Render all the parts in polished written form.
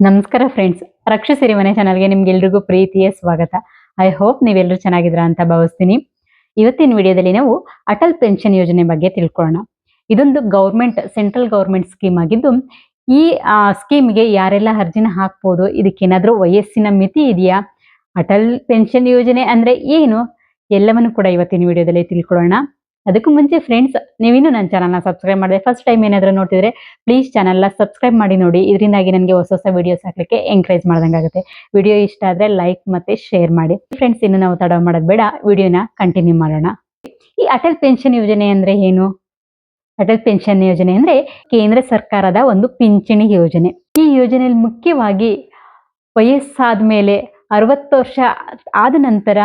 ನಮಸ್ಕಾರ ಫ್ರೆಂಡ್ಸ್, ರಕ್ಷಾ ಸಿರಿ ಮನೆ ಚಾನಲ್ಗೆ ನಿಮ್ಗೆಲ್ರಿಗೂ ಪ್ರೀತಿಯ ಸ್ವಾಗತ. ಐ ಹೋಪ್ ನೀವೆಲ್ಲರೂ ಚೆನ್ನಾಗಿದ್ದೀರಾ ಅಂತ ಭಾವಿಸ್ತೀನಿ. ಇವತ್ತಿನ ವಿಡಿಯೋದಲ್ಲಿ ನಾವು ಅಟಲ್ ಪೆನ್ಷನ್ ಯೋಜನೆ ಬಗ್ಗೆ ತಿಳ್ಕೊಳ್ಳೋಣ. ಇದೊಂದು ಸೆಂಟ್ರಲ್ ಗೌರ್ಮೆಂಟ್ ಸ್ಕೀಮ್ ಆಗಿದ್ದು, ಈ ಸ್ಕೀಮ್ಗೆ ಯಾರೆಲ್ಲ ಅರ್ಜಿನ ಹಾಕ್ಬೋದು, ಇದಕ್ಕೇನಾದ್ರೂ ವಯಸ್ಸಿನ ಮಿತಿ ಇದೆಯಾ, ಅಟಲ್ ಪೆನ್ಷನ್ ಯೋಜನೆ ಅಂದ್ರೆ ಏನು, ಎಲ್ಲವನ್ನು ಕೂಡ ಇವತ್ತಿನ ವಿಡಿಯೋದಲ್ಲಿ ತಿಳ್ಕೊಳ್ಳೋಣ. ಅದಕ್ಕೂ ಮುಂಚೆ ಫ್ರೆಂಡ್ಸ್, ನೀವಿನ್ನೂ ನನ್ನ ಚಾನಲ್ನ ಸಬ್ಸ್ಕ್ರೈಬ್ ಮಾಡಿದೆ ಫಸ್ಟ್ ಟೈಮ್ ಏನಾದರೂ ನೋಡ್ತಿದ್ರೆ ಪ್ಲೀಸ್ ಚಾನಲ್ನ ಸಬ್ಸ್ಕ್ರೈಬ್ ಮಾಡಿ ನೋಡಿ. ಇದರಿಂದಾಗಿ ನನಗೆ ಹೊಸ ಹೊಸ ವಿಡಿಯೋಸ್ ಹಾಕ್ಲಿಕ್ಕೆ ಎಂಕರೇಜ್ ಮಾಡ್ದಂಗಾಗುತ್ತೆ. ವಿಡಿಯೋ ಇಷ್ಟ ಆದರೆ ಲೈಕ್ ಮತ್ತೆ ಶೇರ್ ಮಾಡಿ ಫ್ರೆಂಡ್ಸ್. ಇನ್ನು ನಾವು ತಡ ಮಾಡೋದು ಬೇಡ, ವಿಡಿಯೋನ ಕಂಟಿನ್ಯೂ ಮಾಡೋಣ. ಈ ಅಟಲ್ ಪೆನ್ಷನ್ ಯೋಜನೆ ಅಂದ್ರೆ ಏನು? ಅಟಲ್ ಪೆನ್ಷನ್ ಯೋಜನೆ ಅಂದ್ರೆ ಕೇಂದ್ರ ಸರ್ಕಾರದ ಒಂದು ಪಿಂಚಣಿ ಯೋಜನೆ. ಈ ಯೋಜನೆಯಲ್ಲಿ ಮುಖ್ಯವಾಗಿ ವಯಸ್ಸಾದ ಮೇಲೆ 60 ವರ್ಷ ಆದ ನಂತರ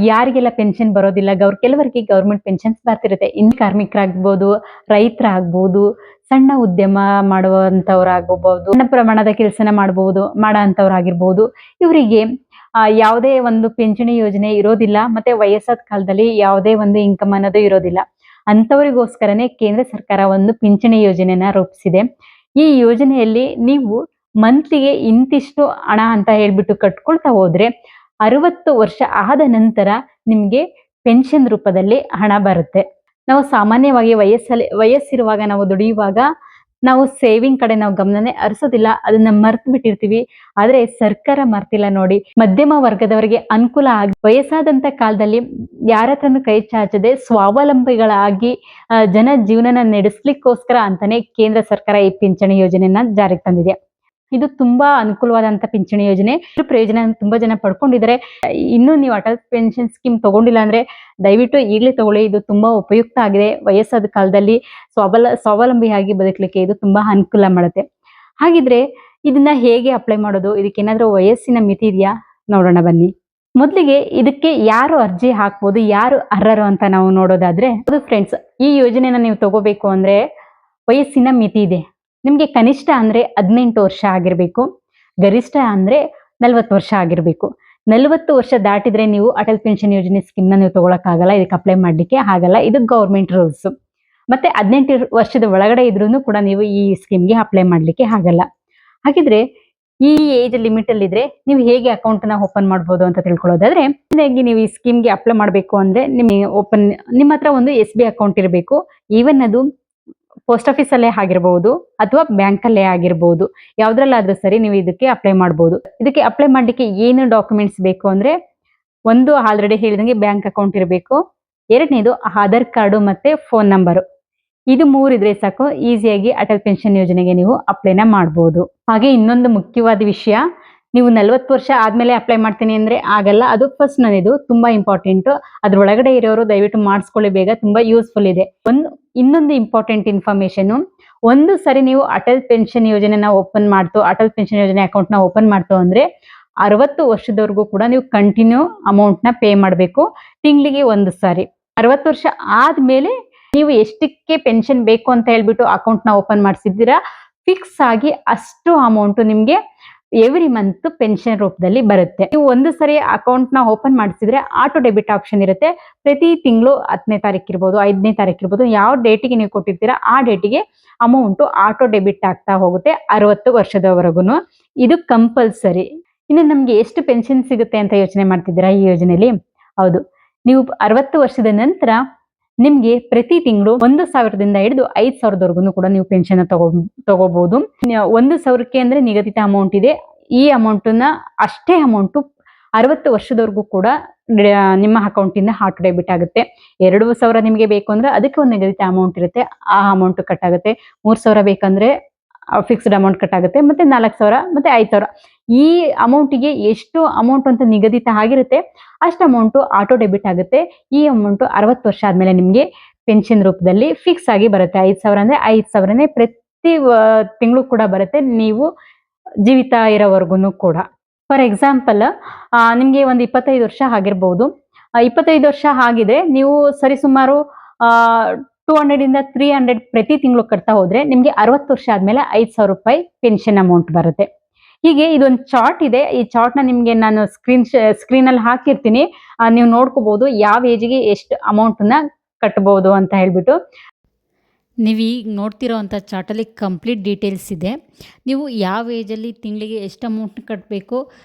ಯಾರಿಗೆಲ್ಲ ಪೆನ್ಷನ್ ಬರೋದಿಲ್ಲ, ಕೆಲವರಿಗೆ ಗೌರ್ಮೆಂಟ್ ಪೆನ್ಷನ್ಸ್ ಬರ್ತಿರುತ್ತೆ. ಇನ್ನು ಕಾರ್ಮಿಕರಾಗ್ಬೋದು, ರೈತರಾಗ್ಬೋದು, ಸಣ್ಣ ಉದ್ಯಮ ಮಾಡುವಂಥವ್ರಾಗಬಹುದು, ಸಣ್ಣ ಪ್ರಮಾಣದ ಕೆಲಸನ ಮಾಡೋಂಥವ್ರಾಗಿರ್ಬೋದು, ಇವರಿಗೆ ಯಾವುದೇ ಒಂದು ಪಿಂಚಣಿ ಯೋಜನೆ ಇರೋದಿಲ್ಲ. ಮತ್ತೆ ವಯಸ್ಸಾದ ಕಾಲದಲ್ಲಿ ಯಾವುದೇ ಒಂದು ಇನ್ಕಮ್ ಅನ್ನೋದು ಇರೋದಿಲ್ಲ. ಅಂಥವರಿಗೋಸ್ಕರನೇ ಕೇಂದ್ರ ಸರ್ಕಾರ ಒಂದು ಪಿಂಚಣಿ ಯೋಜನೆನ ರೂಪಿಸಿದೆ. ಈ ಯೋಜನೆಯಲ್ಲಿ ನೀವು ಮಂತ್ಲಿಗೆ ಇಂತಿಷ್ಟು ಹಣ ಅಂತ ಹೇಳ್ಬಿಟ್ಟು ಕಟ್ಕೊಳ್ತಾ ಹೋದ್ರೆ 60 ವರ್ಷ ಆದ ನಂತರ ನಿಮ್ಗೆ ಪೆನ್ಷನ್ ರೂಪದಲ್ಲಿ ಹಣ ಬರುತ್ತೆ. ನಾವು ಸಾಮಾನ್ಯವಾಗಿ ವಯಸ್ಸಿರುವಾಗ ನಾವು ದುಡಿಯುವಾಗ ನಾವು ಸೇವಿಂಗ್ ಕಡೆ ನಾವು ಗಮನನೇ ಹರಿಸೋದಿಲ್ಲ, ಅದನ್ನ ಮರ್ತು ಬಿಟ್ಟಿರ್ತೀವಿ. ಆದ್ರೆ ಸರ್ಕಾರ ಮರ್ತಿಲ್ಲ ನೋಡಿ. ಮಧ್ಯಮ ವರ್ಗದವರಿಗೆ ಅನುಕೂಲ ಆಗಿ ವಯಸ್ಸಾದಂತ ಕಾಲದಲ್ಲಿ ಯಾರ ಹತ್ರನೂ ಕೈ ಚಾಚದೆ ಸ್ವಾವಲಂಬಿಗಳಾಗಿ ಜನ ಜೀವನನ ನಡೆಸ್ಲಿಕ್ಕೋಸ್ಕರ ಅಂತಾನೆ ಕೇಂದ್ರ ಸರ್ಕಾರ ಈ ಪಿಂಚಣಿ ಯೋಜನೆಯನ್ನ ಜಾರಿಗೆ ತಂದಿದೆ. ಇದು ತುಂಬಾ ಅನುಕೂಲವಾದಂತ ಪಿಂಚಣಿ ಯೋಜನೆ. ಪ್ರಯೋಜನ ತುಂಬಾ ಜನ ಪಡ್ಕೊಂಡಿದ್ದಾರೆ. ಇನ್ನು ನೀವು ಅಟಲ್ ಪೆನ್ಷನ್ ಸ್ಕೀಮ್ ತಗೊಂಡಿಲ್ಲ ಅಂದ್ರೆ ದಯವಿಟ್ಟು ಈಗಲೇ ತಗೊಳ್ಳಿ. ಇದು ತುಂಬಾ ಉಪಯುಕ್ತ ಆಗಿದೆ. ವಯಸ್ಸಾದ ಕಾಲದಲ್ಲಿ ಸ್ವಾವಲಂಬಿಯಾಗಿ ಬದುಕಲಿಕ್ಕೆ ಇದು ತುಂಬಾ ಅನುಕೂಲ ಮಾಡುತ್ತೆ. ಹಾಗಿದ್ರೆ ಇದನ್ನ ಹೇಗೆ ಅಪ್ಲೈ ಮಾಡೋದು, ಇದಕ್ಕೆ ಏನಾದ್ರೂ ವಯಸ್ಸಿನ ಮಿತಿ ಇದೆಯಾ ನೋಡೋಣ ಬನ್ನಿ. ಮೊದಲಿಗೆ ಇದಕ್ಕೆ ಯಾರು ಅರ್ಜಿ ಹಾಕ್ಬೋದು, ಯಾರು ಅರ್ಹರು ಅಂತ ನಾವು ನೋಡೋದಾದ್ರೆ, ಫ್ರೆಂಡ್ಸ್, ಈ ಯೋಜನೆನ ನೀವು ತಗೋಬೇಕು ಅಂದ್ರೆ ವಯಸ್ಸಿನ ಮಿತಿ ಇದೆ. ನಿಮ್ಗೆ ಕನಿಷ್ಠ ಅಂದ್ರೆ 18 ವರ್ಷ ಆಗಿರ್ಬೇಕು, ಗರಿಷ್ಠ ಅಂದ್ರೆ 40 ವರ್ಷ ಆಗಿರ್ಬೇಕು. 40 ವರ್ಷ ದಾಟಿದ್ರೆ ನೀವು ಅಟಲ್ ಪೆನ್ಷನ್ ಯೋಜನೆ ಸ್ಕೀಮ್ ನ ನೀವು ತಗೊಳಕ್ಕಾಗಲ್ಲ, ಇದಕ್ಕೆ ಅಪ್ಲೈ ಮಾಡ್ಲಿಕ್ಕೆ ಆಗಲ್ಲ. ಇದು ಗೌರ್ಮೆಂಟ್ ರೂಲ್ಸ್. ಮತ್ತೆ 18 ವರ್ಷದ ಒಳಗಡೆ ಇದ್ರೂ ಕೂಡ ನೀವು ಈ ಸ್ಕೀಮ್ಗೆ ಅಪ್ಲೈ ಮಾಡ್ಲಿಕ್ಕೆ ಆಗಲ್ಲ. ಹಾಗಿದ್ರೆ ಈ ಏಜ್ ಲಿಮಿಟ್ ಅಲ್ಲಿ ಇದ್ರೆ ನೀವು ಹೇಗೆ ಅಕೌಂಟ್ ನ ಓಪನ್ ಮಾಡ್ಬೋದು ಅಂತ ತಿಳ್ಕೊಳ್ಳೋದಾದ್ರೆ, ನೀವು ಈ ಸ್ಕೀಮ್ಗೆ ಅಪ್ಲೈ ಮಾಡ್ಬೇಕು ಅಂದ್ರೆ ನಿಮ್ಮ ಹತ್ರ ಒಂದು SBI ಅಕೌಂಟ್ ಇರಬೇಕು. ಈವನ್ ಅದು ಪೋಸ್ಟ್ ಆಫೀಸ್ ಅಲ್ಲೇ ಆಗಿರ್ಬಹುದು ಅಥವಾ ಬ್ಯಾಂಕ್ ಅಲ್ಲೇ ಆಗಿರ್ಬಹುದು, ಯಾವ್ದ್ರಲ್ಲಾದ್ರೂ ಸರಿ ನೀವು ಇದಕ್ಕೆ ಅಪ್ಲೈ ಮಾಡ್ಬೋದು. ಇದಕ್ಕೆ ಅಪ್ಲೈ ಮಾಡ್ಲಿಕ್ಕೆ ಏನು ಡಾಕ್ಯುಮೆಂಟ್ಸ್ ಬೇಕು ಅಂದ್ರೆ, ಒಂದು ಆಲ್ರೆಡಿ ಹೇಳಿದಂಗೆ ಬ್ಯಾಂಕ್ ಅಕೌಂಟ್ ಇರಬೇಕು, ಎರಡನೇದು ಆಧಾರ್ ಕಾರ್ಡು ಮತ್ತೆ ಫೋನ್ ನಂಬರು. ಇದು 3 ಇದ್ರೆ ಸಾಕು, ಈಸಿಯಾಗಿ ಅಟಲ್ ಪೆನ್ಷನ್ ಯೋಜನೆಗೆ ನೀವು ಅಪ್ಲೈನ ಮಾಡ್ಬೋದು. ಹಾಗೆ ಇನ್ನೊಂದು ಮುಖ್ಯವಾದ ವಿಷಯ, ನೀವು 40 ವರ್ಷ ಆದ್ಮೇಲೆ ಅಪ್ಲೈ ಮಾಡ್ತೀನಿ ಅಂದ್ರೆ ಆಗಲ್ಲ. ಅದು ಫಸ್ಟ್ ಇದು ತುಂಬಾ ಇಂಪಾರ್ಟೆಂಟ್. ಅದ್ರೊಳಗಡೆ ಇರೋರು ದಯವಿಟ್ಟು ಮಾಡಿಸ್ಕೊಳ್ಳಿ ಬೇಗ, ತುಂಬಾ ಯೂಸ್ಫುಲ್ ಇದೆ. ಇನ್ನೊಂದು ಇಂಪಾರ್ಟೆಂಟ್ ಇನ್ಫಾರ್ಮೇಶನ್, ಒಂದು ಸರಿ ನೀವು ಅಟಲ್ ಪೆನ್ಷನ್ ಯೋಜನೆನ ಅಟಲ್ ಪೆನ್ಷನ್ ಯೋಜನೆ ಅಕೌಂಟ್ ನ ಓಪನ್ ಮಾಡ್ತು ಅಂದ್ರೆ 60 ವರ್ಷದವರೆಗೂ ಕೂಡ ನೀವು ಕಂಟಿನ್ಯೂ ಅಮೌಂಟ್ ನ ಪೇ ಮಾಡಬೇಕು, ತಿಂಗಳಿಗೆ 1 ಸಾರಿ. 60 ವರ್ಷ ಆದ್ಮೇಲೆ ನೀವು ಎಷ್ಟಕ್ಕೆ ಪೆನ್ಷನ್ ಬೇಕು ಅಂತ ಹೇಳ್ಬಿಟ್ಟು ಅಕೌಂಟ್ ನ ಓಪನ್ ಮಾಡಿಸಿದ್ದೀರಾ, ಫಿಕ್ಸ್ ಆಗಿ ಅಷ್ಟು ಅಮೌಂಟ್ ನಿಮ್ಗೆ ಎವ್ರಿ ಮಂತ್ ಪೆನ್ಷನ್ ರೂಪದಲ್ಲಿ ಬರುತ್ತೆ. ನೀವು ಒಂದು ಸರಿ ಅಕೌಂಟ್ ನ ಓಪನ್ ಮಾಡಿಸಿದ್ರೆ ಆಟೋ ಡೆಬಿಟ್ ಆಪ್ಷನ್ ಇರುತ್ತೆ. ಪ್ರತಿ ತಿಂಗಳು 10ನೇ ತಾರೀಕು ಇರ್ಬೋದು, 5ನೇ ತಾರೀಕು ಇರ್ಬೋದು, ಯಾವ ಡೇಟಿಗೆ ನೀವು ಕೊಟ್ಟಿರ್ತೀರಾ ಆ ಡೇಟಿಗೆ ಅಮೌಂಟ್ ಆಟೋ ಡೆಬಿಟ್ ಆಗ್ತಾ ಹೋಗುತ್ತೆ 60 ವರ್ಷದವರೆಗೂ. ಇದು ಕಂಪಲ್ಸರಿ. ಇನ್ನು ನಮ್ಗೆ ಎಷ್ಟು ಪೆನ್ಷನ್ ಸಿಗುತ್ತೆ ಅಂತ ಯೋಚನೆ ಮಾಡ್ತಿದ್ದೀರಾ ಈ ಯೋಜನೆಯಲ್ಲಿ? ಹೌದು, ನೀವು 60 ವರ್ಷದ ನಂತರ ನಿಮ್ಗೆ ಪ್ರತಿ ತಿಂಗಳು 1,000ದಿಂದ ಹಿಡಿದು 5,000ದವರೆಗೂ ಕೂಡ ನೀವು ಪೆನ್ಷನ್ ತಗೋಬಹುದು. 1,000ಕ್ಕೆ ಅಂದ್ರೆ ನಿಗದಿತ ಅಮೌಂಟ್ ಇದೆ. ಈ ಅಮೌಂಟ್ನ ಅಷ್ಟೇ ಅಮೌಂಟ್ 60 ವರ್ಷದವರೆಗೂ ಕೂಡ ನಿಮ್ಮ ಅಕೌಂಟ್ ಇಂದ ಆಟೋ ಡೆಬಿಟ್ ಆಗುತ್ತೆ. 2,000 ನಿಮಗೆ ಬೇಕು ಅಂದ್ರೆ ಅದಕ್ಕೆ ಒಂದು ನಿಗದಿತ ಅಮೌಂಟ್ ಇರುತ್ತೆ, ಆ ಅಮೌಂಟ್ ಕಟ್ ಆಗುತ್ತೆ. 3,000 ಬೇಕಂದ್ರೆ ಫಿಕ್ಸ್ಡ್ ಅಮೌಂಟ್ ಕಟ್ ಆಗುತ್ತೆ. ಮತ್ತೆ 4,000 ಮತ್ತೆ 5,000, ಈ ಅಮೌಂಟಿಗೆ ಎಷ್ಟು ಅಮೌಂಟ್ ಅಂತ ನಿಗದಿತ ಆಗಿರುತ್ತೆ ಅಷ್ಟು ಅಮೌಂಟ್ ಆಟೋ ಡೆಬಿಟ್ ಆಗುತ್ತೆ. ಈ ಅಮೌಂಟ್ 60 ವರ್ಷ ಆದ್ಮೇಲೆ ನಿಮ್ಗೆ ಪೆನ್ಷನ್ ರೂಪದಲ್ಲಿ ಫಿಕ್ಸ್ ಆಗಿ ಬರುತ್ತೆ. 5,000 ಅಂದ್ರೆ 5,000ನೇ ಪ್ರತಿ ತಿಂಗಳು ಕೂಡ ಬರುತ್ತೆ, ನೀವು ಜೀವಿತ ಇರೋವರೆಗೂ ಕೂಡ. ಫಾರ್ ಎಕ್ಸಾಂಪಲ್, ನಿಮ್ಗೆ ಒಂದು 25 ವರ್ಷ ಆಗಿರ್ಬಹುದು. 25 ವರ್ಷ ಆಗಿದೆ, ನೀವು ಸರಿಸುಮಾರು 200 ಇಂದ 300 ಪ್ರತಿ ತಿಂಗಳು ಕಟ್ತಾ ಹೋದ್ರೆ ನಿಮ್ಗೆ 60 ವರ್ಷ ಆದ್ಮೇಲೆ 5,000 ರೂಪಾಯಿ ಪೆನ್ಷನ್ ಅಮೌಂಟ್ ಬರುತ್ತೆ. ಹೀಗೆ ಇದೊಂದು ಚಾರ್ಟ್ ಇದೆ. ಈ ಚಾರ್ಟ್ ನ ನಿಮ್ಗೆ ನಾನು ಸ್ಕ್ರೀನ್ ಅಲ್ಲಿ ಹಾಕಿರ್ತೀನಿ, ನೀವು ನೋಡ್ಕೋಬಹುದು ಯಾವ ಏಜ್ಗೆ ಎಷ್ಟು ಅಮೌಂಟ್ ನ ಕಟ್ಟಬಹುದು ಅಂತ ಹೇಳ್ಬಿಟ್ಟು. ನೀವು ಈಗ ನೋಡ್ತಿರೋ ಅಂಥ ಚಾರ್ಟಲ್ಲಿ ಕಂಪ್ಲೀಟ್ ಡೀಟೇಲ್ಸ್ ಇದೆ. ನೀವು ಯಾವ ಏಜಲ್ಲಿ ತಿಂಗಳಿಗೆ ಎಷ್ಟು ಅಮೌಂಟ್ ಕಟ್ಟಬೇಕು,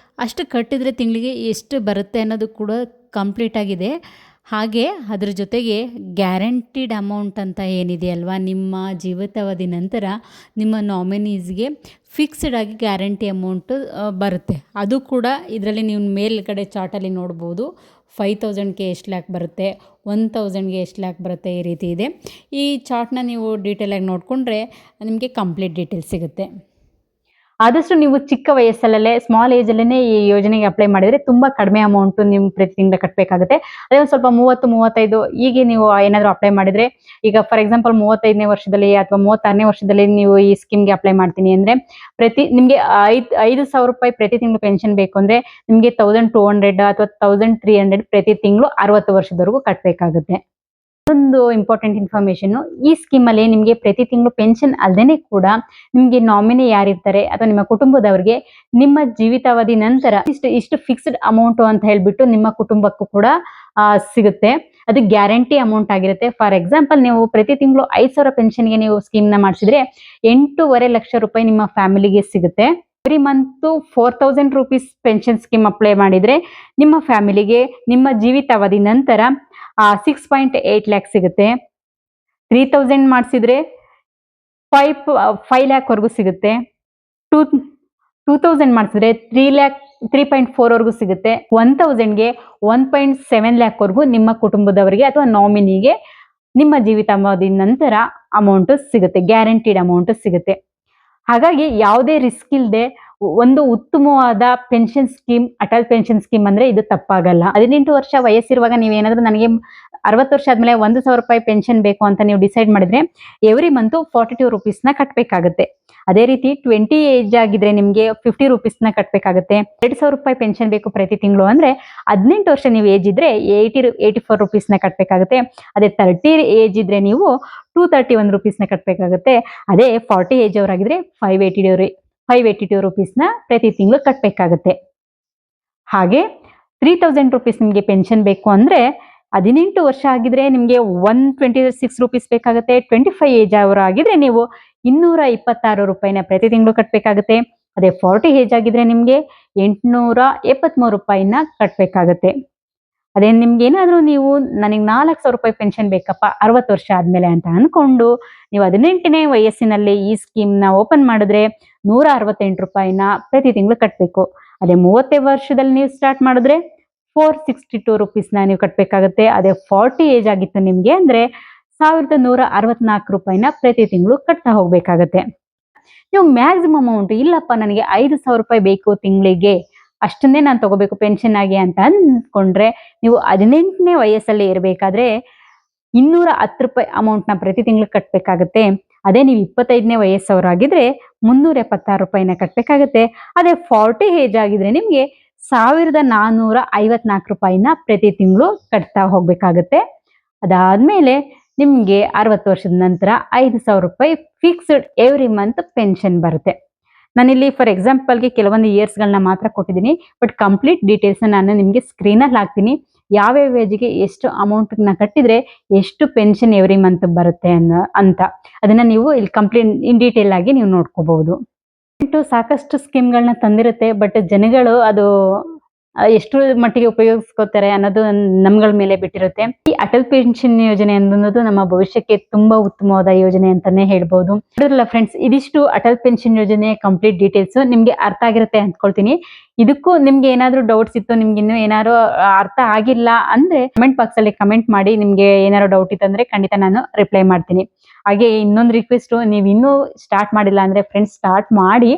ಅಷ್ಟು ಕಟ್ಟಿದರೆ ತಿಂಗಳಿಗೆ ಎಷ್ಟು ಬರುತ್ತೆ ಅನ್ನೋದು ಕೂಡ ಕಂಪ್ಲೀಟಾಗಿದೆ. ಹಾಗೆ ಅದ್ರ ಜೊತೆಗೆ ಗ್ಯಾರಂಟಿಡ್ ಅಮೌಂಟ್ ಅಂತ ಏನಿದೆ ಅಲ್ವಾ, ನಿಮ್ಮ ಜೀವಿತಾವಧಿ ನಂತರ ನಿಮ್ಮ ನಾಮಿನೀಸ್ಗೆ ಫಿಕ್ಸ್ಡ್ ಆಗಿ ಗ್ಯಾರಂಟಿ ಅಮೌಂಟು ಬರುತ್ತೆ. ಅದು ಕೂಡ ಇದರಲ್ಲಿ ನೀವು ಮೇಲ್ಗಡೆ ಚಾರ್ಟಲ್ಲಿ ನೋಡ್ಬೋದು. 5000ಗೆ ಎಷ್ಟು ಲ್ಯಾಕ್ ಬರುತ್ತೆ, 1000ಗೆ ಎಷ್ಟು ಲ್ಯಾಕ್ ಬರುತ್ತೆ, ಈ ರೀತಿ ಇದೆ. ಈ ಚಾರ್ಟ್ನ ನೀವು ಡೀಟೇಲಾಗಿ ನೋಡಿಕೊಂಡ್ರೆ ನಿಮಗೆ ಕಂಪ್ಲೀಟ್ ಡೀಟೇಲ್ಸ್ ಸಿಗುತ್ತೆ. ಆದಷ್ಟು ನೀವು ಚಿಕ್ಕ ವಯಸ್ಸಲ್ಲೇ ಸ್ಮಾಲ್ ಏಜಲ್ಲೇ ಈ ಯೋಜನೆಗೆ ಅಪ್ಲೈ ಮಾಡಿದರೆ ತುಂಬ ಕಡಿಮೆ ಅಮೌಂಟು ನೀವು ಪ್ರತಿ ತಿಂಗಳು ಕಟ್ಟಬೇಕಾಗುತ್ತೆ. ಅದೇ ಒಂದು ಸ್ವಲ್ಪ 30-35 ಹೀಗೆ ನೀವು ಏನಾದರೂ ಅಪ್ಲೈ ಮಾಡಿದರೆ, ಈಗ ಫಾರ್ ಎಕ್ಸಾಂಪಲ್ 35ನೇ ವರ್ಷದಲ್ಲಿ ಅಥವಾ 36ನೇ ವರ್ಷದಲ್ಲಿ ನೀವು ಈ ಸ್ಕೀಮ್ಗೆ ಅಪ್ಲೈ ಮಾಡ್ತೀನಿ ಅಂದರೆ ನಿಮಗೆ 5,000 ರೂಪಾಯಿ ಪ್ರತಿ ತಿಂಗಳು ಪೆನ್ಷನ್ ಬೇಕು ಅಂದರೆ ನಿಮಗೆ 1200 ಅಥವಾ 1300 ಪ್ರತಿ ತಿಂಗಳು 60 ವರ್ಷದವರೆಗೂ ಕಟ್ಟಬೇಕಾಗುತ್ತೆ. ಒಂದು ಇಂಪಾರ್ಟೆಂಟ್ ಇನ್ಫಾರ್ಮೇಷನ್, ಈ ಸ್ಕೀಮಲ್ಲಿ ನಿಮಗೆ ಪ್ರತಿ ತಿಂಗಳು ಪೆನ್ಷನ್ ಅಲ್ಲದೆ ಕೂಡ ನಿಮಗೆ ನಾಮಿನಿ ಯಾರಿರ್ತಾರೆ ಅಥವಾ ನಿಮ್ಮ ಕುಟುಂಬದವರಿಗೆ ನಿಮ್ಮ ಜೀವಿತಾವಧಿ ನಂತರ ಇಷ್ಟು ಫಿಕ್ಸ್ಡ್ ಅಮೌಂಟ್ ಅಂತ ಹೇಳ್ಬಿಟ್ಟು ನಿಮ್ಮ ಕುಟುಂಬಕ್ಕೂ ಕೂಡ ಸಿಗುತ್ತೆ. ಅದು ಗ್ಯಾರಂಟಿ ಅಮೌಂಟ್ ಆಗಿರುತ್ತೆ. ಫಾರ್ ಎಕ್ಸಾಂಪಲ್, ನೀವು ಪ್ರತಿ ತಿಂಗಳು 5,000 ಪೆನ್ಷನ್ಗೆ ನೀವು ಸ್ಕೀಮ್ನ ಮಾಡಿಸಿದ್ರೆ 8.5 ಲಕ್ಷ ರೂಪಾಯಿ ನಿಮ್ಮ ಫ್ಯಾಮಿಲಿಗೆ ಸಿಗುತ್ತೆ. Every month 4,000 rupees pension scheme apply ಮಾಡಿದ್ರೆ ನಿಮ್ಮ ಫ್ಯಾಮಿಲಿಗೆ ನಿಮ್ಮ ಜೀವಿತಾವಧಿ ನಂತರ 6.8 ಲ್ಯಾಕ್ ಸಿಗುತ್ತೆ. 3,000 ಮಾಡಿಸಿದ್ರೆ 5 ಲ್ಯಾಕ್ ವರೆಗೂ ಸಿಗುತ್ತೆ. 2,000 ಮಾಡಿಸಿದ್ರೆ 3.4 ವರೆಗೂ ಸಿಗುತ್ತೆ. 1,000ಗೆ 1.7 ಲ್ಯಾಕ್ ವರೆಗೂ ನಿಮ್ಮ ಕುಟುಂಬದವರಿಗೆ ಅಥವಾ ನಾಮಿನಿಗೆ ನಿಮ್ಮ ಜೀವಿತಾವಧಿ ನಂತರ ಅಮೌಂಟ್ ಸಿಗುತ್ತೆ, ಗ್ಯಾರಂಟಿಡ್ ಅಮೌಂಟ್ ಸಿಗುತ್ತೆ. ಹಾಗಾಗಿ ಯಾವುದೇ ರಿಸ್ಕ್ ಇಲ್ಲದೆ ಒಂದು ಉತ್ತಮವಾದ pension scheme Atal pension scheme ಅಂದ್ರೆ ಇದು ತಪ್ಪಾಗಲ್ಲ. 18 ವರ್ಷ ವಯಸ್ಸಿರುವಾಗ ನೀವೇನಾದ್ರೂ ನನಗೆ 60 ವರ್ಷ ಆದ್ಮೇಲೆ 1,000 ರೂಪಾಯಿ ಪೆನ್ಷನ್ ಬೇಕು ಅಂತ ನೀವು ಡಿಸೈಡ್ ಮಾಡಿದ್ರೆ ಎವ್ರಿ ಮಂತ್ 42 ರೂಪೀಸ್ನ ಕಟ್ಟಬೇಕಾಗುತ್ತೆ. ಅದೇ ರೀತಿ 20 ಏಜ್ ಆಗಿದ್ರೆ ನಿಮಗೆ 50 ರೂಪೀಸ್ನ ಕಟ್ಟಬೇಕಾಗುತ್ತೆ. 2,000 ರೂಪಾಯಿ ಪೆನ್ಷನ್ ಬೇಕು ಪ್ರತಿ ತಿಂಗಳು ಅಂದ್ರೆ 18 ವರ್ಷ ನೀವು ಏಜ್ ಇದ್ರೆ 84 ರೂಪೀಸ್ನ ಕಟ್ಟಬೇಕಾಗುತ್ತೆ. ಅದೇ 30 ಏಜ್ ಇದ್ರೆ ನೀವು 231 ರೂಪೀಸ್ನ ಕಟ್ಟಬೇಕಾಗುತ್ತೆ. ಅದೇ 40 ಏಜ್ ಅವರಾಗಿದ್ರೆ 582 ರೂಪೀಸ್ನ ಪ್ರತಿ ತಿಂಗಳು ಕಟ್ಟಬೇಕಾಗುತ್ತೆ. ಹಾಗೆ 3,000 ರೂಪೀಸ್ ನಿಮಗೆ ಪೆನ್ಷನ್ ಬೇಕು ಅಂದ್ರೆ 18 ವರ್ಷ ಆಗಿದ್ರೆ ನಿಮಗೆ 126 ರೂಪೀಸ್ ಬೇಕಾಗುತ್ತೆ. 25 ಏಜ್ ಅವರಾಗಿದ್ರೆ ನೀವು 226 ರೂಪಾಯಿನ ಪ್ರತಿ ತಿಂಗಳು ಕಟ್ಟಬೇಕಾಗುತ್ತೆ. ಅದೇ 40 ಏಜ್ ಆಗಿದ್ರೆ ನಿಮಗೆ 873 ರೂಪಾಯಿನ ಕಟ್ಟಬೇಕಾಗುತ್ತೆ. ಅದೇ ನಿಮ್ಗೆ ಏನಾದರೂ ನೀವು ನನಗೆ 4,000 ರೂಪಾಯಿ ಪೆನ್ಷನ್ ಬೇಕಪ್ಪ 60 ವರ್ಷ ಆದ್ಮೇಲೆ ಅಂತ ಅನ್ಕೊಂಡು ನೀವು 18ನೇ ವಯಸ್ಸಿನಲ್ಲಿ ಈ ಸ್ಕೀಮ್ನ ಓಪನ್ ಮಾಡಿದ್ರೆ 168 ರೂಪಾಯಿನ ಪ್ರತಿ ತಿಂಗಳು ಕಟ್ಟಬೇಕು. ಅದೇ 30 ವರ್ಷದಲ್ಲಿ ನೀವು ಸ್ಟಾರ್ಟ್ ಮಾಡಿದ್ರೆ 462 ರೂಪೀಸ್ನ ನೀವು ಕಟ್ಟಬೇಕಾಗುತ್ತೆ. ಅದೇ 40 ಏಜ್ ಆಗಿತ್ತು ನಿಮಗೆ ಅಂದ್ರೆ 1,164 ರೂಪಾಯಿನ ಪ್ರತಿ ತಿಂಗಳು ಕಟ್ತಾ ಹೋಗ್ಬೇಕಾಗತ್ತೆ. ನೀವು ಮ್ಯಾಕ್ಸಿಮಮ್ ಅಮೌಂಟ್ ಇಲ್ಲಪ್ಪ ನನಗೆ 5,000 ರೂಪಾಯಿ ಬೇಕು ತಿಂಗಳಿಗೆ, ಅಷ್ಟನ್ನೇ ನಾನು ತಗೋಬೇಕು ಪೆನ್ಷನ್ ಆಗಿ ಅಂತ ಅಂದ್ಕೊಂಡ್ರೆ ನೀವು 18ನೇ ವಯಸ್ಸಲ್ಲಿ ಇರಬೇಕಾದ್ರೆ 210 ರೂಪಾಯಿ ಅಮೌಂಟ್ನ ಪ್ರತಿ ತಿಂಗಳು ಕಟ್ಟಬೇಕಾಗುತ್ತೆ. ಅದೇ ನೀವು 25ನೇ ವಯಸ್ಸವರಾಗಿದ್ರೆ 376 ರೂಪಾಯಿನ ಕಟ್ಟಬೇಕಾಗುತ್ತೆ. ಅದೇ 40 ಏಜ್ ಆಗಿದ್ರೆ ನಿಮಗೆ 1,454 ರೂಪಾಯಿನ ಪ್ರತಿ ತಿಂಗಳು ಕಟ್ತಾ ಹೋಗ್ಬೇಕಾಗತ್ತೆ. ಅದಾದ್ಮೇಲೆ ನಿಮಗೆ 60 ವರ್ಷದ ನಂತರ 5,000 ರೂಪಾಯಿ ಫಿಕ್ಸ್ಡ್ ಎವ್ರಿ ಮಂತ್ ಪೆನ್ಷನ್ ಬರುತ್ತೆ. ನಾನಿಲ್ಲಿ ಫಾರ್ ಎಕ್ಸಾಂಪಲ್ಗೆ ಕೆಲವೊಂದು ಇಯರ್ಸ್ಗಳನ್ನ ಮಾತ್ರ ಕೊಟ್ಟಿದ್ದೀನಿ, ಬಟ್ ಕಂಪ್ಲೀಟ್ ಡೀಟೇಲ್ಸ್ನ ನಾನು ನಿಮಗೆ ಸ್ಕ್ರೀನಲ್ಲಿ ಹಾಕ್ತೀನಿ. ಯಾವ್ಯಾವ ಏಜ್ಗೆ ಎಷ್ಟು ಅಮೌಂಟ್ನ ಕಟ್ಟಿದ್ರೆ ಎಷ್ಟು ಪೆನ್ಷನ್ ಎವ್ರಿ ಮಂತ್ ಬರುತ್ತೆ ಅಂತ ಅದನ್ನ ನೀವು ಇಲ್ಲಿ ಕಂಪ್ಲೀಟ್ ಇನ್ ಡೀಟೇಲ್ ಆಗಿ ನೀವು ನೋಡ್ಕೋಬಹುದು. ಸಾಕಷ್ಟು ಸ್ಕೀಮ್ಗಳನ್ನ ತಂದಿರುತ್ತೆ, ಬಟ್ ಜನಗಳು ಅದು ಎಷ್ಟು ಮಟ್ಟಿಗೆ ಉಪಯೋಗಿಸ್ಕೋತಾರೆ ಅನ್ನೋದು ನಮ್ಗಳ ಮೇಲೆ ಬಿಟ್ಟಿರುತ್ತೆ. ಈ ಅಟಲ್ ಪೆನ್ಷನ್ ಯೋಜನೆ ಅನ್ನೋದು ನಮ್ಮ ಭವಿಷ್ಯಕ್ಕೆ ತುಂಬಾ ಉತ್ತಮವಾದ ಯೋಜನೆ ಅಂತಾನೆ ಹೇಳ್ಬೋದು. ನೋಡಿದ್ರಲ್ಲ ಫ್ರೆಂಡ್ಸ್, ಇದಿಷ್ಟು ಅಟಲ್ ಪೆನ್ಷನ್ ಯೋಜನೆ ಕಂಪ್ಲೀಟ್ ಡೀಟೇಲ್ಸ್ ನಿಮ್ಗೆ ಅರ್ಥ ಆಗಿರುತ್ತೆ ಅಂದ್ಕೊಳ್ತೀನಿ. ಇದಕ್ಕೂ ನಿಮ್ಗೆ ಏನಾದ್ರು ಡೌಟ್ಸ್ ಇತ್ತು, ನಿಮ್ಗೆ ಇನ್ನೂ ಏನಾದ್ರು ಅರ್ಥ ಆಗಿಲ್ಲ ಅಂದ್ರೆ ಕಮೆಂಟ್ ಬಾಕ್ಸ್ ಅಲ್ಲಿ ಕಮೆಂಟ್ ಮಾಡಿ. ನಿಮ್ಗೆ ಏನಾದ್ರು ಡೌಟ್ ಇತ್ತು ಅಂದ್ರೆ ಖಂಡಿತ ನಾನು ರಿಪ್ಲೈ ಮಾಡ್ತೀನಿ. ಹಾಗೆ ಇನ್ನೊಂದು ರಿಕ್ವೆಸ್ಟ್, ನೀವು ಇನ್ನೂ ಸ್ಟಾರ್ಟ್ ಮಾಡಿಲ್ಲ ಅಂದ್ರೆ ಫ್ರೆಂಡ್ಸ್ ಸ್ಟಾರ್ಟ್ ಮಾಡಿ.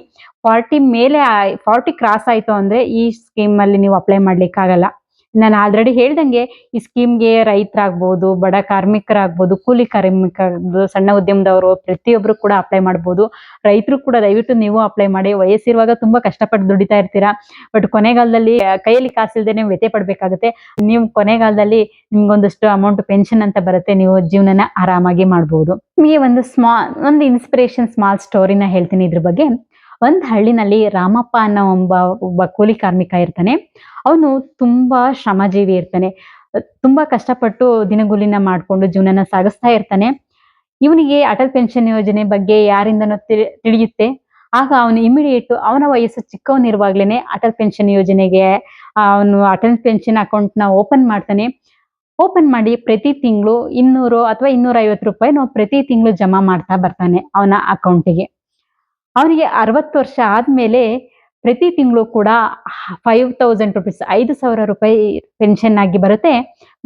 40 ಕ್ರಾಸ್ ಆಯ್ತು ಅಂದ್ರೆ ಈ ಸ್ಕೀಮ್ ಅಲ್ಲಿ ನೀವು ಅಪ್ಲೈ ಮಾಡ್ಲಿಕ್ಕೆ ಆಗಲ್ಲ. ನಾನು ಆಲ್ರೆಡಿ ಹೇಳ್ದಂಗೆ ಈ ಸ್ಕೀಮ್ಗೆ ರೈತರಾಗ್ಬೋದು, ಬಡ ಕಾರ್ಮಿಕರಾಗ್ಬೋದು, ಕೂಲಿ ಕಾರ್ಮಿಕರಾಗ್ಬೋದು, ಸಣ್ಣ ಉದ್ಯಮದವರು ಪ್ರತಿಯೊಬ್ರು ಕೂಡ ಅಪ್ಲೈ ಮಾಡ್ಬೋದು. ರೈತರು ಕೂಡ ದಯವಿಟ್ಟು ನೀವು ಅಪ್ಲೈ ಮಾಡಿ. ವಯಸ್ಸಿರುವಾಗ ತುಂಬಾ ಕಷ್ಟಪಟ್ಟು ದುಡಿತಾ ಇರ್ತೀರಾ, ಬಟ್ ಕೊನೆಗಾಲದಲ್ಲಿ ಕೈಯಲ್ಲಿ ಕಾಸಿಲ್ದೇನೆ ವ್ಯಥೆ ಪಡ್ಬೇಕಾಗುತ್ತೆ. ನೀವು ಕೊನೆಗಾಲದಲ್ಲಿ ನಿಮ್ಗೊಂದಷ್ಟು ಅಮೌಂಟ್ ಪೆನ್ಷನ್ ಅಂತ ಬರುತ್ತೆ, ನೀವು ಜೀವನನ ಆರಾಮಾಗಿ ಮಾಡ್ಬೋದು. ನಿಮಗೆ ಒಂದು ಇನ್ಸ್ಪಿರೇಷನ್ ಸ್ಮಾಲ್ ಸ್ಟೋರಿನ ಹೇಳ್ತೀನಿ ಇದ್ರ ಬಗ್ಗೆ. ಒಂದು ಹಳ್ಳಿನಲ್ಲಿ ರಾಮಪ್ಪ ಅನ್ನೋ ಒಬ್ಬ ಕೂಲಿ ಕಾರ್ಮಿಕ ಇರ್ತಾನೆ. ಅವನು ತುಂಬಾ ಶ್ರಮಜೀವಿ ಇರ್ತಾನೆ. ತುಂಬಾ ಕಷ್ಟಪಟ್ಟು ದಿನಗೂಲಿನ ಮಾಡ್ಕೊಂಡು ಜೀವನನ ಸಾಗಿಸ್ತಾ ಇರ್ತಾನೆ. ಇವನಿಗೆ ಅಟಲ್ ಪೆನ್ಷನ್ ಯೋಜನೆ ಬಗ್ಗೆ ಯಾರಿಂದನೋ ತಿಳಿಯುತ್ತೆ. ಆಗ ಅವನು ಇಮಿಡಿಯೇಟ್ ಅವನ ವಯಸ್ಸು ಚಿಕ್ಕವನಿರುವಾಗ್ಲೇನೆ ಅಟಲ್ ಪೆನ್ಷನ್ ಯೋಜನೆಗೆ ಅವನು ಅಟಲ್ ಪೆನ್ಷನ್ ಅಕೌಂಟ್ ನ ಓಪನ್ ಮಾಡ್ತಾನೆ. ಓಪನ್ ಮಾಡಿ ಪ್ರತಿ ತಿಂಗಳು 200 ಅಥವಾ 250 ರೂಪಾಯಿನೋ ಪ್ರತಿ ತಿಂಗಳು ಜಮಾ ಮಾಡ್ತಾ ಬರ್ತಾನೆ ಅವನ ಅಕೌಂಟಿಗೆ. ಅವನಿಗೆ 60 ವರ್ಷ ಆದ್ಮೇಲೆ ಪ್ರತಿ ತಿಂಗಳು ಕೂಡ 5000 ರುಪೀಸ್ 5,000 ರೂಪಾಯಿ ಪೆನ್ಷನ್ ಆಗಿ ಬರುತ್ತೆ.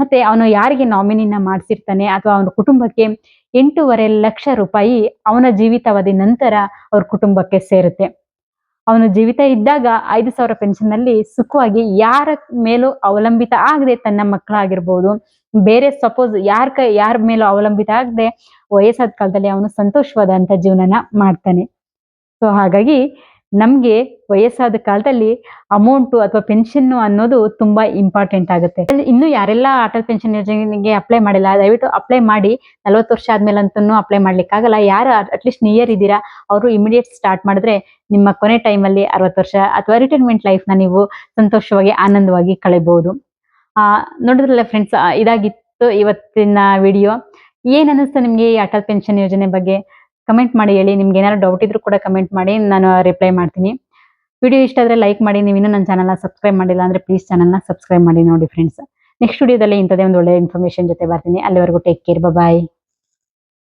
ಮತ್ತೆ ಅವನು ಯಾರಿಗೆ ನಾಮಿನಿನ ಮಾಡಿಸಿರ್ತಾನೆ ಅಥವಾ ಅವನ ಕುಟುಂಬಕ್ಕೆ 8.5 ಲಕ್ಷ ರೂಪಾಯಿ ಅವನ ಜೀವಿತಾವಧಿ ನಂತರ ಅವ್ರ ಕುಟುಂಬಕ್ಕೆ ಸೇರುತ್ತೆ. ಅವನು ಜೀವಿತ ಇದ್ದಾಗ 5,000 ಪೆನ್ಷನ್ ನಲ್ಲಿ ಸುಖವಾಗಿ ಯಾರ ಮೇಲೂ ಅವಲಂಬಿತ ಆಗದೆ ತನ್ನ ಮಕ್ಕಳಾಗಿರ್ಬೋದು, ಬೇರೆ ಸಪೋಸ್ ಯಾರ ಮೇಲೂ ಅವಲಂಬಿತ ಆಗದೆ ವಯಸ್ಸಾದ ಕಾಲದಲ್ಲಿ ಅವನು ಸಂತೋಷವಾದಂತ ಜೀವನನ ಮಾಡ್ತಾನೆ. ಸೊ ಹಾಗಾಗಿ ನಮ್ಗೆ ವಯಸ್ಸಾದ ಕಾಲದಲ್ಲಿ ಅಮೌಂಟ್ ಅಥವಾ ಪೆನ್ಷನ್ ಅನ್ನೋದು ತುಂಬಾ ಇಂಪಾರ್ಟೆಂಟ್ ಆಗುತ್ತೆ. ಇನ್ನು ಯಾರೆಲ್ಲ ಅಟಲ್ ಪೆನ್ಷನ್ ಯೋಜನೆಗೆ ಅಪ್ಲೈ ಮಾಡಿಲ್ಲ ದಯವಿಟ್ಟು ಅಪ್ಲೈ ಮಾಡಿ. 40 ವರ್ಷ ಆದ್ಮೇಲೆ ಅಂತೂ ಅಪ್ಲೈ ಮಾಡ್ಲಿಕ್ಕಾಗಲ್ಲ. ಯಾರು ಅಟ್ಲೀಸ್ಟ್ ನಿಯರ್ ಇದ್ದೀರಾ ಅವರು ಇಮಿಡಿಯೇಟ್ ಸ್ಟಾರ್ಟ್ ಮಾಡಿದ್ರೆ ನಿಮ್ಮ ಕೊನೆ ಟೈಮಲ್ಲಿ 60 ವರ್ಷ ಅಥವಾ ರಿಟೈರ್ಮೆಂಟ್ ಲೈಫ್ ನ ನೀವು ಸಂತೋಷವಾಗಿ ಆನಂದವಾಗಿ ಕಳೆಬಹುದು. ನೋಡಿದ್ರಲ್ಲ ಫ್ರೆಂಡ್ಸ್, ಇದಾಗಿತ್ತು ಇವತ್ತಿನ ವಿಡಿಯೋ. ಏನ್ ಅನ್ನಿಸ್ತು ನಿಮ್ಗೆ ಈ ಅಟಲ್ ಪೆನ್ಷನ್ ಯೋಜನೆ ಬಗ್ಗೆ? ಕಮೆಂಟ್ ಮಾಡಿ ಹೇಳಿ. ನಿಮ್ಗೆ ಏನಾದ್ರು ಡೌಟ್ ಇದ್ರೂ ಕೂಡ ಕಮೆಂಟ್ ಮಾಡಿ, ನಾನು ರಿಪ್ಲೈ ಮಾಡ್ತೀನಿ. ವಿಡಿಯೋ ಇಷ್ಟ ಆದ್ರೆ ಲೈಕ್ ಮಾಡಿ. ನೀವು ಇನ್ನೂ ನನ್ನ ಚಾನಲ್ನ ಸಬ್ಸ್ಕ್ರೈಬ್ ಮಾಡಿಲ್ಲ ಅಂದ್ರೆ ಪ್ಲೀಸ್ ಚಾನಲ್ನ ಸಬ್ಸ್ಕ್ರೈಬ್ ಮಾಡಿ ನೋಡಿ ಫ್ರೆಂಡ್ಸ್. ನೆಕ್ಸ್ಟ್ ವಿಡಿಯೋದಲ್ಲಿ ಇಂಥದೇ ಒಂದು ಒಳ್ಳೆ ಇನ್ಫಾರ್ಮೇಶನ್ ಜೊತೆ ಬರ್ತೀನಿ. ಅಲ್ಲಿವರೆಗೂ ಟೇಕ್ ಕೇರ್, ಬಾಯ್.